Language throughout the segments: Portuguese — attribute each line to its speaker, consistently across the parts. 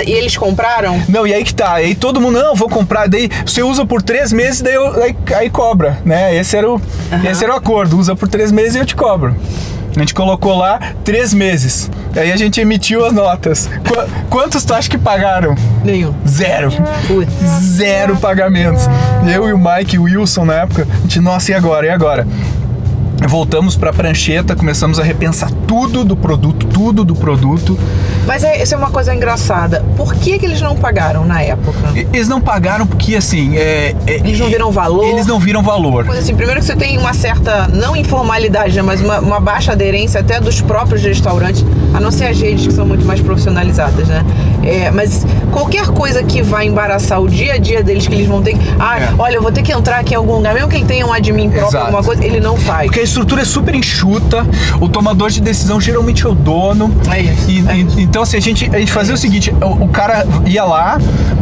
Speaker 1: E eles compraram?
Speaker 2: Não, e aí que tá. Aí todo mundo, não, vou comprar. Daí você usa por 3 meses, daí aí cobra, né? Esse era o acordo. Usa por 3 meses e eu te cobro. A gente colocou lá 3 meses. Aí a gente emitiu as notas. Quantos tu acha que pagaram?
Speaker 1: Nenhum.
Speaker 2: 0.
Speaker 1: Putz.
Speaker 2: 0 pagamentos. Eu e o Mike e o Wilson na época, a gente, nossa, e agora? E agora? Voltamos para a prancheta, começamos a repensar tudo do produto.
Speaker 1: Mas isso é uma coisa engraçada. Por que eles não pagaram na época?
Speaker 2: Eles não pagaram porque, assim...
Speaker 1: eles não viram valor?
Speaker 2: Eles não viram valor.
Speaker 1: Assim, primeiro que você tem uma certa, não informalidade, né, mas uma baixa aderência até dos próprios restaurantes, a não ser as redes que são muito mais profissionalizadas, né? Mas qualquer coisa que vai embaraçar o dia a dia deles, que eles vão ter que... olha, eu vou ter que entrar aqui em algum lugar, mesmo que ele tenha um admin próprio, alguma coisa, ele não faz.
Speaker 2: Porque a estrutura é super enxuta, o tomador de decisão geralmente é o dono.
Speaker 1: É isso.
Speaker 2: Então, assim, a gente fazia o seguinte, o cara ia lá,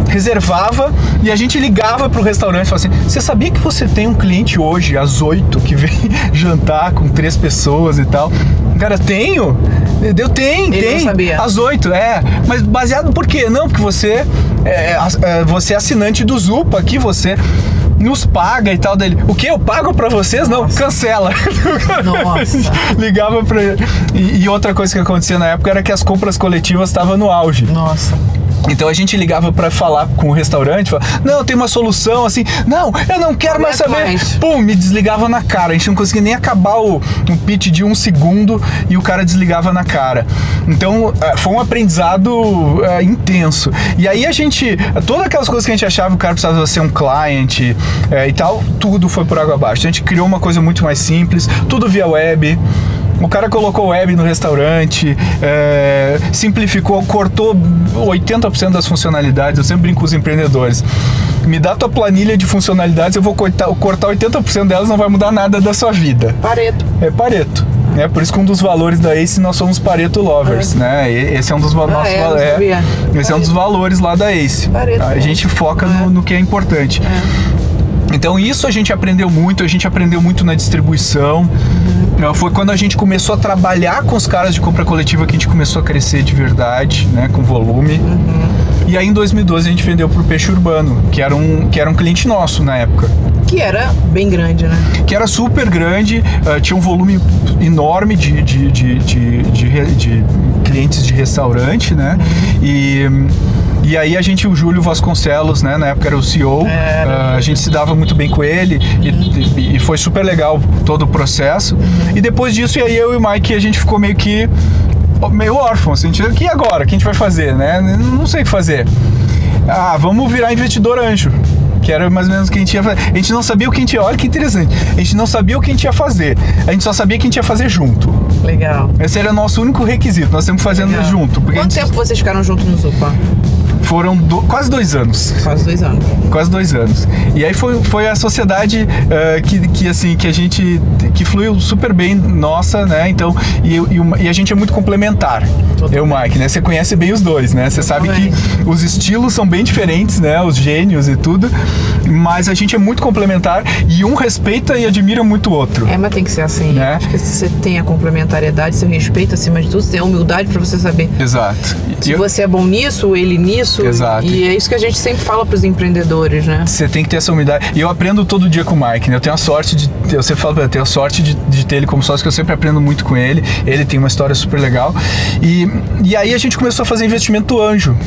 Speaker 2: reservava e a gente ligava pro restaurante e falava assim, você sabia que você tem um cliente hoje às 8 que vem jantar com 3 pessoas e tal? Cara, tenho? Eu tenho,
Speaker 1: Ele
Speaker 2: tem.
Speaker 1: Não sabia.
Speaker 2: Às 8, mas baseado por quê? Não, porque você é assinante do Zupa aqui, você nos paga e tal dele. O que? Eu pago pra vocês? Nossa. Não, cancela.
Speaker 1: Nossa.
Speaker 2: Ligava pra ele. E outra coisa que acontecia na época era que as compras coletivas estavam no auge.
Speaker 1: Nossa.
Speaker 2: Então a gente ligava pra falar com o restaurante, falava, não, tem uma solução assim, não, eu não quero mais saber. Pum, me desligava na cara, a gente não conseguia nem acabar o pitch de 1 segundo e o cara desligava na cara. Então foi um aprendizado intenso. E aí todas aquelas coisas que a gente achava que o cara precisava ser um client e tal, tudo foi por água abaixo. A gente criou uma coisa muito mais simples, tudo via web. O cara colocou web no restaurante, simplificou, cortou 80% das funcionalidades. Eu sempre brinco com os empreendedores. Me dá tua planilha de funcionalidades, eu vou cortar 80% delas, não vai mudar nada da sua vida.
Speaker 1: Pareto.
Speaker 2: É Pareto. Por isso que um dos valores da ACE, nós somos Pareto Lovers, né? Esse é um dos esse é um dos valores lá da ACE.
Speaker 1: Pareto.
Speaker 2: A gente foca no que é importante. Então isso a gente aprendeu muito na distribuição. Foi quando a gente começou a trabalhar com os caras de compra coletiva que a gente começou a crescer de verdade, né, com volume. E aí em 2012 a gente vendeu pro Peixe Urbano, que era um cliente nosso na época.
Speaker 1: Que era bem grande, né?
Speaker 2: Que era super grande, tinha um volume enorme de clientes de restaurante, né? E aí o Júlio Vasconcelos, né, na época era o CEO, a gente se dava muito bem com ele e foi super legal todo o processo. E depois disso, aí eu e o Mike, a gente ficou meio órfão, assim, e agora? O que a gente vai fazer, né? Não sei o que fazer. Vamos virar investidor anjo. Que era mais ou menos o que a gente ia fazer. A gente não sabia o que a gente ia... Olha que interessante. A gente não sabia o que a gente ia fazer. A gente só sabia que a gente ia fazer junto.
Speaker 1: Legal.
Speaker 2: Esse era o nosso único requisito. Nós estamos fazendo junto.
Speaker 1: Quanto tempo vocês ficaram juntos no Zupa?
Speaker 2: Foram quase 2 anos.
Speaker 1: Quase 2 anos.
Speaker 2: Quase 2 anos. E aí foi a sociedade que fluiu super bem, nossa, né? Então, e a gente é muito complementar. Eu e o Mike, né? Você conhece bem os dois, né? Você sabe que os estilos são bem diferentes, né? Os gênios e tudo. Mas a gente é muito complementar e um respeita e admira muito o outro.
Speaker 1: Mas tem que ser assim.
Speaker 2: Né?
Speaker 1: Acho que você tem a complementariedade, seu respeito acima de tudo, você tem a humildade pra você saber.
Speaker 2: Exato.
Speaker 1: Se você é bom nisso, ele nisso.
Speaker 2: Exato.
Speaker 1: E é isso que a gente sempre fala pros empreendedores, né?
Speaker 2: Você tem que ter essa humildade. E eu aprendo todo dia com o Mike, né? Eu tenho a sorte eu sempre falo, eu tenho a sorte de ter ele como sócio, que eu sempre aprendo muito com ele. Ele tem uma história super legal. E aí a gente começou a fazer investimento anjo.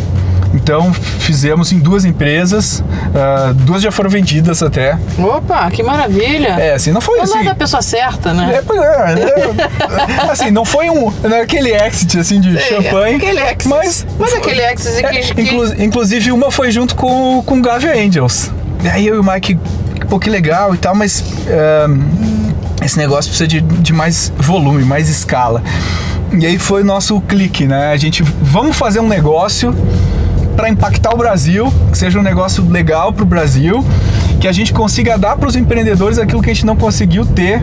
Speaker 2: Então fizemos em 2 empresas, 2 já foram vendidas até.
Speaker 1: Opa, que maravilha!
Speaker 2: Assim, não foi assim.
Speaker 1: Não é da pessoa certa, né?
Speaker 2: Assim, não foi aquele exit assim de champanhe.
Speaker 1: Aquele exit. Mas aquele exit
Speaker 2: inclusive uma foi junto com o Gavia Angels. E aí eu e o Mike, pô, que legal e tal, mas esse negócio precisa de mais volume, mais escala. E aí foi o nosso clique, né? Vamos fazer um negócio para impactar o Brasil, que seja um negócio legal para o Brasil, que a gente consiga dar para os empreendedores aquilo que a gente não conseguiu ter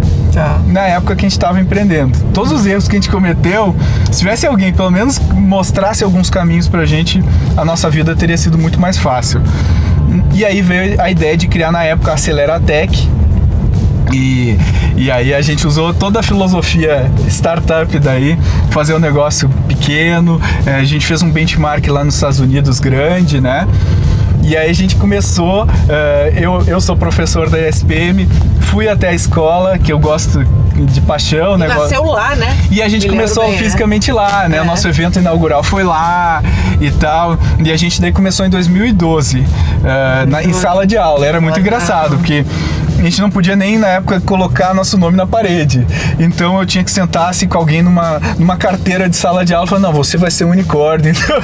Speaker 2: na época que a gente estava empreendendo. Todos os erros que a gente cometeu, se tivesse alguém pelo menos mostrasse alguns caminhos para a gente, a nossa vida teria sido muito mais fácil. E aí veio a ideia de criar na época a Aceleratec, E aí a gente usou toda a filosofia startup daí, fazer um negócio pequeno, a gente fez um benchmark lá nos Estados Unidos grande, né? E aí a gente começou, eu sou professor da ESPM, fui até a escola, que eu gosto de paixão.
Speaker 1: E nasceu lá, né?
Speaker 2: E a gente começou bem, fisicamente lá, né? O nosso evento inaugural foi lá e tal. E a gente daí começou em 2012, em sala de aula. Era muito engraçado, porque a gente não podia nem, na época, colocar nosso nome na parede. Então eu tinha que sentar assim, com alguém numa carteira de sala de aula e falar, não, você vai ser um unicórnio. Então,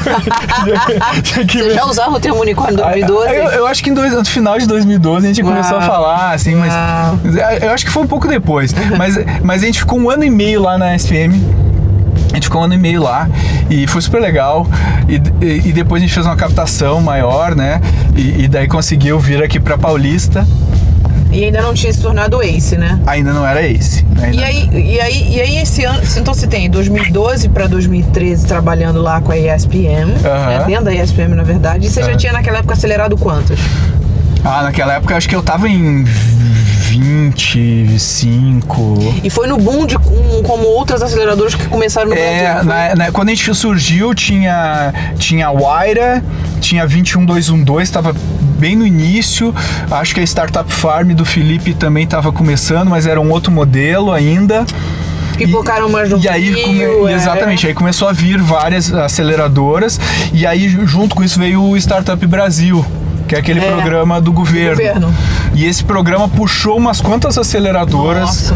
Speaker 1: você já usava o termo unicórnio em 2012?
Speaker 2: Eu acho que no final de 2012 a gente começou a falar, assim, mas eu acho que foi um pouco depois. Mas a gente ficou 1 ano e meio lá na SPM. A gente ficou 1 ano e meio lá e foi super legal. E depois a gente fez uma captação maior, né? E daí conseguiu vir aqui pra Paulista.
Speaker 1: E ainda não tinha se tornado ACE, né?
Speaker 2: Ainda não era ACE.
Speaker 1: E aí esse ano, então você tem 2012 para 2013 trabalhando lá com a ESPM, né? Dentro da ESPM, na verdade. E você já tinha naquela época acelerado quantos?
Speaker 2: Naquela época acho que eu tava em 25.
Speaker 1: E foi no boom como outras aceleradoras que começaram no Brasil.
Speaker 2: Quando a gente surgiu, tinha a Waira, tinha 21212, estava bem no início. Acho que a Startup Farm do Felipe também estava começando, mas era um outro modelo ainda.
Speaker 1: Pipocaram mais no Rio.
Speaker 2: Exatamente, aí começou a vir várias aceleradoras. E aí, junto com isso, veio o Startup Brasil, que é aquele programa do governo. E esse programa puxou umas quantas aceleradoras.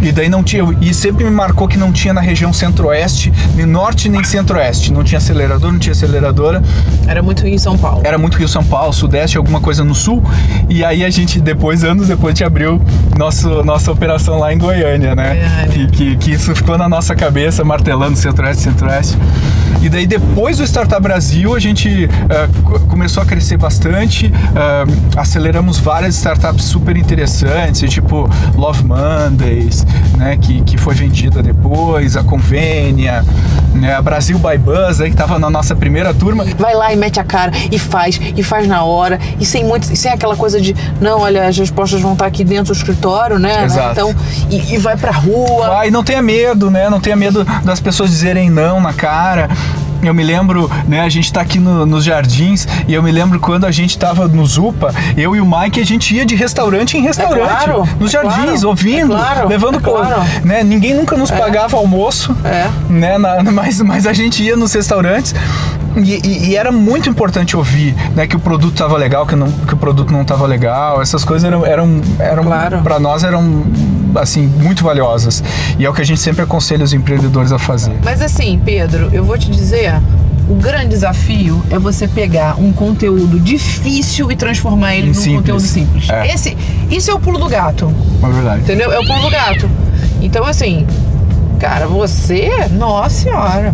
Speaker 2: E daí não tinha. E sempre me marcou que não tinha na região centro-oeste, nem norte nem centro-oeste. Não tinha acelerador, não tinha aceleradora.
Speaker 1: Era muito Rio e São Paulo.
Speaker 2: Era muito Rio e São Paulo, sudeste, alguma coisa no sul. E aí a gente, anos depois, a gente abriu nossa operação lá em Goiânia, né? Que isso ficou na nossa cabeça, martelando centro-oeste. E daí depois do Startup Brasil a gente começou a crescer bastante, aceleramos várias startups super interessantes, tipo Love Mondays, né, que foi vendida depois, a Convênia, né, a Brasil by Buzz, aí, que estava na nossa primeira turma.
Speaker 1: Vai lá e mete a cara e faz na hora, e sem aquela coisa de, não, olha, as respostas vão estar aqui dentro do escritório, né?
Speaker 2: Exato.
Speaker 1: Então, e vai pra rua.
Speaker 2: Vai, não tenha medo, né? Não tenha medo das pessoas dizerem não na cara. Eu me lembro, né, a gente tá aqui nos Jardins, e eu me lembro quando a gente tava no Zupa, eu e o Mike, a gente ia de restaurante em restaurante, nos Jardins, ouvindo, levando né, ninguém nunca nos pagava almoço, né, mas a gente ia nos restaurantes. E era muito importante ouvir, né, que o produto estava legal, que o produto não estava legal. Essas coisas eram para nós eram assim muito valiosas. E é o que a gente sempre aconselha os empreendedores a fazer.
Speaker 1: Mas assim, Pedro, eu vou te dizer, o grande desafio é você pegar um conteúdo difícil e transformar ele num conteúdo simples. Isso é o pulo do gato.
Speaker 2: É verdade.
Speaker 1: Entendeu? É o pulo do gato. Então assim, cara, nossa senhora.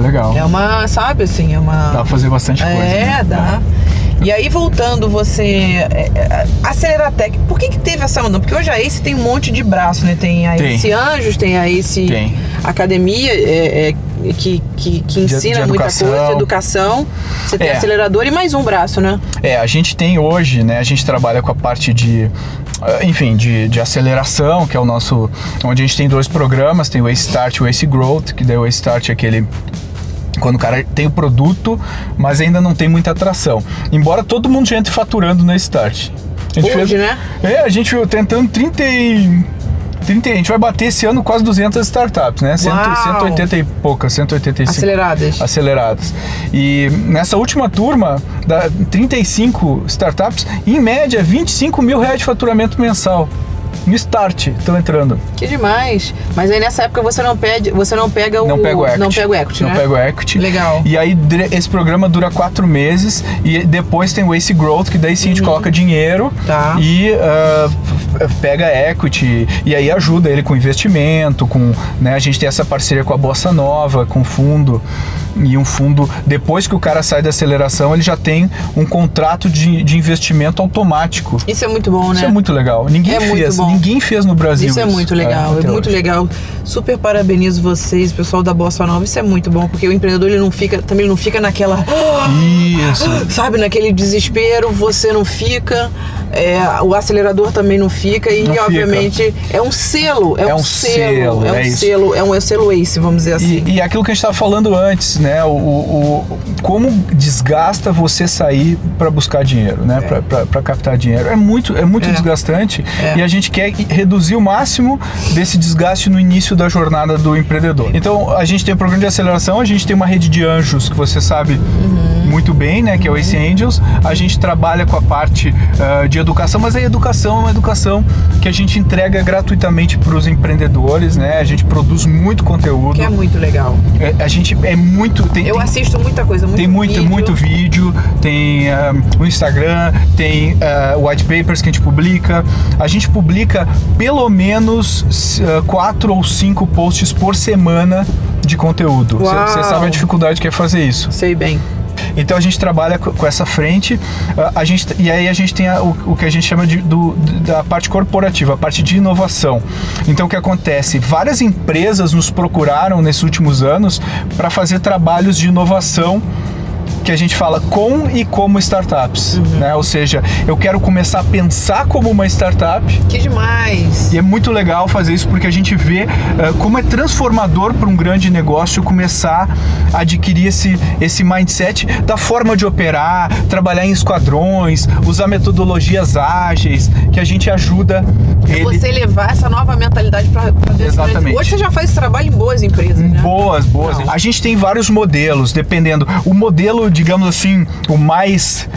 Speaker 2: Legal.
Speaker 1: É uma, sabe assim,
Speaker 2: Dá pra fazer bastante coisa.
Speaker 1: Né? Dá. E aí, voltando, você... Aceleratec, por que teve essa onda? Porque hoje a ACE tem um monte de braço, né? Tem a ACE Anjos, tem a ACE Academia, que ensina muita coisa, de educação. Você tem acelerador e mais um braço, né?
Speaker 2: A gente tem hoje, né? A gente trabalha com a parte de aceleração, que é o nosso... Onde a gente tem 2 programas, tem o ACE Start e o ACE Growth, que daí o ACE Start é aquele... Quando o cara tem o produto, mas ainda não tem muita atração. Embora todo mundo já entre faturando no ACE Start.
Speaker 1: Hoje, né?
Speaker 2: A gente tentando 30, a gente vai bater esse ano quase 200 startups, né? 180 e poucas, 185. Aceleradas. E nessa última turma, 35 startups, em média, 25 mil reais de faturamento mensal. No Start, estão entrando.
Speaker 1: Que demais. Mas aí nessa época você não pega o equity. Não pega o equity, né?
Speaker 2: Não pega o equity.
Speaker 1: Legal.
Speaker 2: E aí esse programa dura 4 meses e depois tem o ACE Growth, que daí sim a gente coloca dinheiro e pega equity e aí ajuda ele com investimento, né? A gente tem essa parceria com a Bossa Nova, com o fundo, E um fundo, depois que o cara sai da aceleração, ele já tem um contrato de investimento automático.
Speaker 1: Isso é muito bom, né?
Speaker 2: Isso é muito legal. Ninguém fez no Brasil.
Speaker 1: Isso é muito legal, é muito legal. Super parabenizo vocês, pessoal da Bossa Nova. Isso é muito bom, porque o empreendedor ele não fica naquela...
Speaker 2: Isso.
Speaker 1: Sabe, naquele desespero, você não fica... o acelerador também não fica e
Speaker 2: não
Speaker 1: obviamente
Speaker 2: fica.
Speaker 1: É um selo, é um selo, é um selo ACE, vamos dizer assim.
Speaker 2: E aquilo que a gente estava falando antes, né? Como desgasta você sair para buscar dinheiro, né? Para captar dinheiro. É muito desgastante e a gente quer reduzir o máximo desse desgaste no início da jornada do empreendedor. Então a gente tem um programa de aceleração, a gente tem uma rede de anjos que você sabe muito bem, né? Que é o Ace Angels. A gente trabalha com a parte de educação, mas a educação é uma educação que a gente entrega gratuitamente para os empreendedores, né? A gente produz muito conteúdo.
Speaker 1: Que é muito legal.
Speaker 2: A gente é muito...
Speaker 1: Eu assisto muita coisa,
Speaker 2: muito vídeo, tem o Instagram, tem white papers que a gente publica. A gente publica pelo menos 4 ou 5 posts por semana de conteúdo. Você sabe a dificuldade que é fazer isso.
Speaker 1: Sei bem.
Speaker 2: Então a gente trabalha com essa frente, e aí a gente tem o que a gente chama da parte corporativa, a parte de inovação. Então o que acontece? Várias empresas nos procuraram nesses últimos anos para fazer trabalhos de inovação que a gente fala com e como startups, né? Ou seja, eu quero começar a pensar como uma startup.
Speaker 1: Que demais!
Speaker 2: E é muito legal fazer isso porque a gente vê como é transformador para um grande negócio começar a adquirir esse mindset da forma de operar, trabalhar em esquadrões, usar metodologias ágeis, que a gente ajuda ele.
Speaker 1: Você levar essa nova mentalidade para dentro.
Speaker 2: Exatamente.
Speaker 1: Hoje você já faz esse trabalho em boas empresas, né?
Speaker 2: Boas. Não. A gente tem vários modelos, dependendo. O modelo, digamos assim, o mais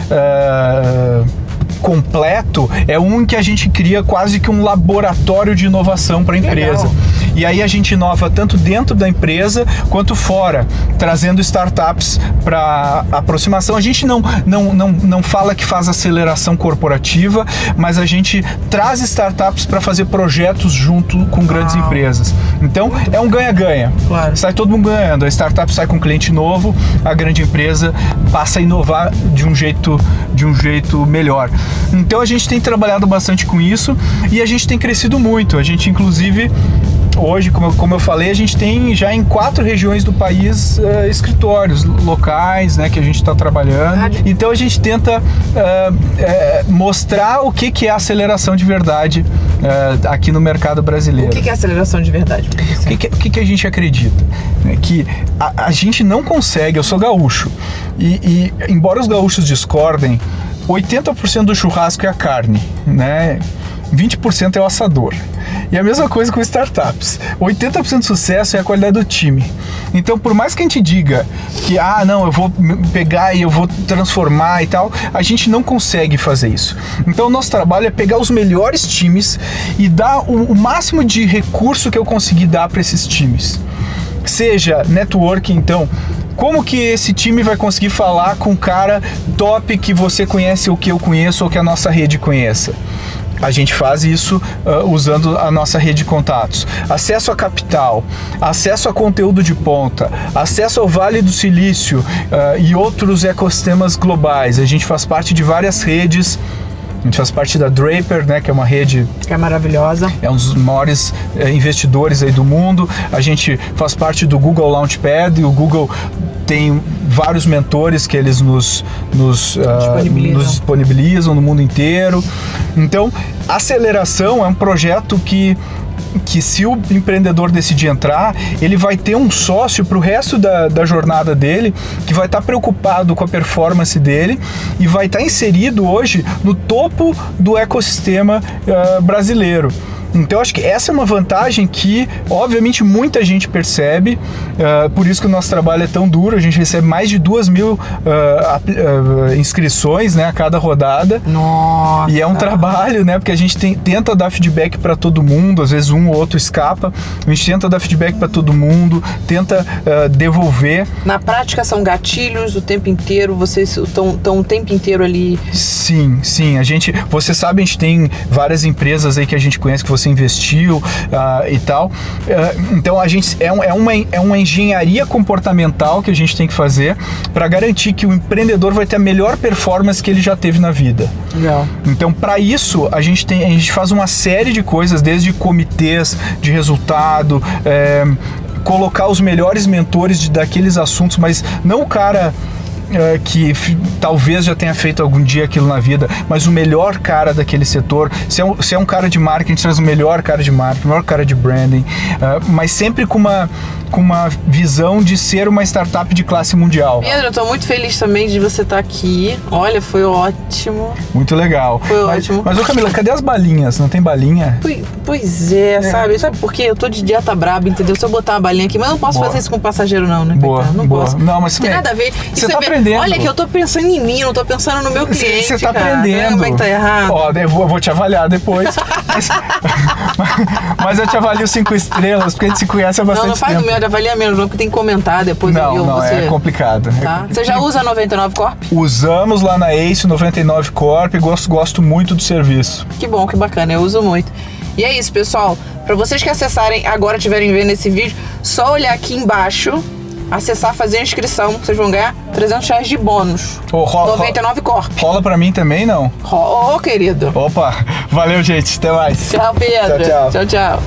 Speaker 2: completo é um em que a gente cria quase que um laboratório de inovação para a empresa.
Speaker 1: Legal.
Speaker 2: E aí a gente inova tanto dentro da empresa quanto fora, trazendo startups para aproximação. A gente não fala que faz aceleração corporativa, mas a gente traz startups para fazer projetos junto com grandes empresas. Então é um ganha-ganha.
Speaker 1: Claro.
Speaker 2: Sai todo mundo ganhando. A startup sai com um cliente novo, a grande empresa passa a inovar de um jeito melhor. Então a gente tem trabalhado bastante com isso e a gente tem crescido muito. A gente, inclusive, hoje, como eu falei, a gente tem já em 4 regiões do país escritórios locais, né, que a gente está trabalhando. Então a gente tenta mostrar o que é aceleração de verdade aqui no mercado brasileiro.
Speaker 1: O que é aceleração de verdade?
Speaker 2: O que a gente acredita? Que a gente não consegue, eu sou gaúcho, e embora os gaúchos discordem, 80% do churrasco é a carne, né? 20% é o assador. E a mesma coisa com startups. 80% do sucesso é a qualidade do time. Então, por mais que a gente diga que, não, eu vou pegar e eu vou transformar e tal, a gente não consegue fazer isso. Então, o nosso trabalho é pegar os melhores times e dar o máximo de recurso que eu conseguir dar para esses times. Seja networking, então... Como que esse time vai conseguir falar com um cara top que você conhece ou que eu conheço ou que a nossa rede conheça? A gente faz isso usando a nossa rede de contatos. Acesso a capital, acesso a conteúdo de ponta, acesso ao Vale do Silício e outros ecossistemas globais. A gente faz parte de várias redes. A gente faz parte da Draper, né, que é uma rede...
Speaker 1: Que é maravilhosa.
Speaker 2: É um dos maiores investidores aí do mundo. A gente faz parte do Google Launchpad e o Google tem vários mentores que eles nos disponibilizam no mundo inteiro. Então, aceleração é um projeto que se o empreendedor decidir entrar, ele vai ter um sócio para o resto da jornada dele, que vai estar preocupado com a performance dele e vai estar inserido hoje no topo do ecossistema brasileiro. Então, acho que essa é uma vantagem que, obviamente, muita gente percebe, por isso que o nosso trabalho é tão duro. A gente recebe mais de 2.000 inscrições, né, a cada rodada.
Speaker 1: Nossa!
Speaker 2: E é um trabalho, né, porque a gente tenta dar feedback para todo mundo, às vezes um ou outro escapa. A gente tenta dar feedback para todo mundo, tenta devolver.
Speaker 1: Na prática, são gatilhos o tempo inteiro, vocês estão o tempo inteiro ali.
Speaker 2: Sim. Você sabe, a gente tem várias empresas aí que a gente conhece, que você investiu e tal. Então a gente é uma engenharia comportamental que a gente tem que fazer para garantir que o empreendedor vai ter a melhor performance que ele já teve na vida.
Speaker 1: Legal.
Speaker 2: Então, para isso, a gente faz uma série de coisas, desde comitês de resultado, colocar os melhores mentores daqueles assuntos, mas não o cara que talvez já tenha feito algum dia aquilo na vida, mas o melhor cara daquele setor. Se é um cara de marketing, traz o melhor cara de marketing, o melhor cara de branding, mas sempre com uma visão de ser uma startup de classe mundial.
Speaker 1: Pedro, eu tô muito feliz também de você estar aqui. Olha, foi ótimo.
Speaker 2: Muito legal.
Speaker 1: Foi ótimo.
Speaker 2: Mas, ô Camila, cadê as balinhas? Não tem balinha?
Speaker 1: Pois é, sabe? Sabe por quê? Eu tô de dieta braba, entendeu? Se eu botar uma balinha aqui, mas eu não posso fazer isso com passageiro não, né?
Speaker 2: Boa,
Speaker 1: não
Speaker 2: boa.
Speaker 1: posso.
Speaker 2: Não, mas
Speaker 1: tem nada a ver.
Speaker 2: Você tá aprendendo.
Speaker 1: Olha que eu tô pensando em mim, não tô pensando no meu cliente,
Speaker 2: Você tá
Speaker 1: cara.
Speaker 2: aprendendo.
Speaker 1: Como é que tá errado?
Speaker 2: Ó, eu vou te avaliar depois. mas eu te avalio 5 estrelas, porque a gente se conhece há bastante tempo.
Speaker 1: Não faz o meu, avalia menos, não, porque tem que comentar depois.
Speaker 2: Não, é complicado.
Speaker 1: Tá? Você já usa a 99 Corp?
Speaker 2: Usamos lá na Ace 99 Corp e gosto muito do serviço.
Speaker 1: Que bom, que bacana, eu uso muito. E é isso, pessoal. Para vocês que acessarem agora, estiverem vendo esse vídeo, só olhar aqui embaixo, acessar, fazer a inscrição, vocês vão ganhar R$300 de bônus. 99 Corp.
Speaker 2: Rola pra mim também, não?
Speaker 1: Querido.
Speaker 2: Opa, valeu, gente. Até mais.
Speaker 1: Tchau, Pedro.
Speaker 2: Tchau, tchau.
Speaker 1: Tchau, tchau.